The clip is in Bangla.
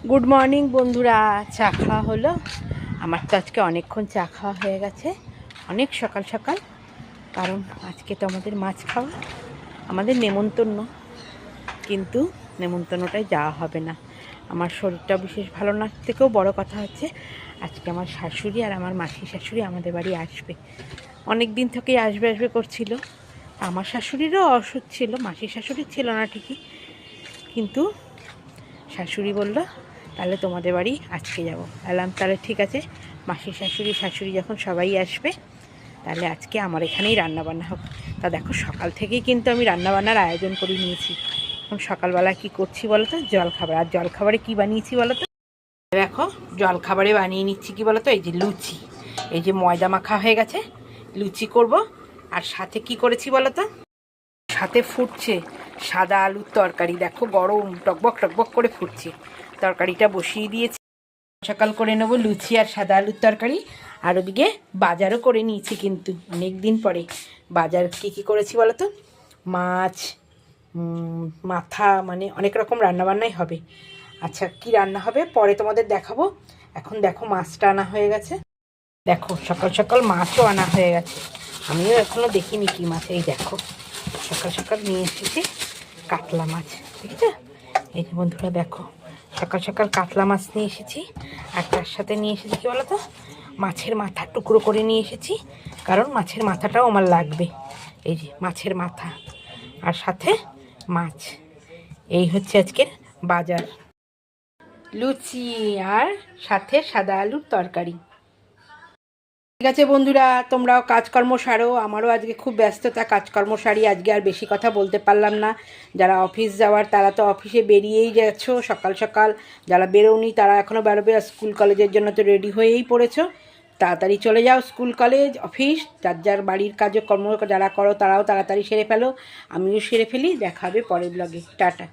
গুড মর্নিং বন্ধুরা। চা খাওয়া হলো। আমার তো আজকে অনেকক্ষণ চা খাওয়া হয়ে গেছে, অনেক সকাল সকাল। কারণ আজকে তো আমাদের মাছ খাওয়া, আমাদের নেমন্তন্ন, কিন্তু নেমন্তন্নটায় যাওয়া হবে না। আমার শরীরটা বিশেষ ভালো না, থেকেও বড় কথা হচ্ছে আজকে আমার শাশুড়ি আর আমার মাসি শাশুড়ি আমাদের বাড়ি আসবে। অনেক দিন থেকেই আসবে আসবে করছিল। আমার শাশুড়িরও অসুখ ছিল, মাসি শাশুড়ির ছিল না ঠিকই, কিন্তু শাশুড়ি বলল তাহলে তোমাদের বাড়ি আজকে যাব। বললাম তাহলে ঠিক আছে, মাসি শাশুড়ি যখন সবাই আসবে তাহলে আজকে আমার এখানেই রান্নাবান্না হোক। তা দেখো সকাল থেকেই কিন্তু আমি রান্নাবান্নার আয়োজন করে নিয়েছি। এখন সকালবেলা কি করছি বলো তো, জলখাবার। আর জলখাবারে কি বানিয়েছি বলো তো, দেখো জলখাবারে বানিয়ে নিচ্ছি কি বলো তো, এই যে লুচি, এই যে ময়দা মাখা হয়ে গেছে, লুচি করব। আর সাথে কি করেছি বলো তো, সাথে ফুটছে সাদা আলুর তরকারি। দেখো গরম টকবক টকবক করে ফুটছে, তরকারিটা বসিয়ে দিয়েছি। সকাল করে নেবো লুচি আর সাদা আলুর তরকারি। আর ওদিকে বাজারও করে নিয়েছি, কিন্তু অনেক দিন পরে। বাজার কী করেছি বলো তো, মাছ, মাথা, মানে অনেক রকম রান্নাবান্নাই হবে। আচ্ছা কি রান্না হবে পরে তোমাদের দেখাবো। এখন দেখো মাছটা আনা হয়ে গেছে, দেখো সকাল সকাল মাছও আনা হয়ে গেছে। আমিও এখনও দেখিনি কি মাছ। এই দেখো সকাল সকাল নিয়ে এসেছি কাতলা মাছ, ঠিক আছে? এই যে বন্ধুরা দেখো সকাল সকাল কাতলা মাছ নিয়ে এসেছি। আর তার সাথে নিয়ে এসেছি কী বলো তো, মাছের মাথা টুকরো করে নিয়ে এসেছি, কারণ মাছের মাথাটাও আমার লাগবে। এই যে মাছের মাথা আর সাথে মাছ। এই হচ্ছে আজকের বাজার, লুচি আর সাথে সাদা আলুর তরকারি। ঠিক আছে বন্ধুরা, তোমরাও কাজকর্ম সারো। আমারও আজকে খুব ব্যস্ততা, কাজকর্ম সারি। আজকে আর বেশি কথা বলতে পারলাম না। যারা অফিস যাওয়ার তারা তো অফিসে বেরিয়েই যাচ্ছো সকাল সকাল, যারা বেরোনি তারা এখনও বেরোবে। আর স্কুল কলেজের জন্য তো রেডি হয়েই পড়েছো। তাড়াতাড়ি চলে যাও স্কুল কলেজ অফিস, যার যার বাড়ির কাজকর্ম যারা করো তারাও তাড়াতাড়ি সেরে ফেলো, আমিও সেরে ফেলি। দেখা হবে পরের ব্লগে। টাটা।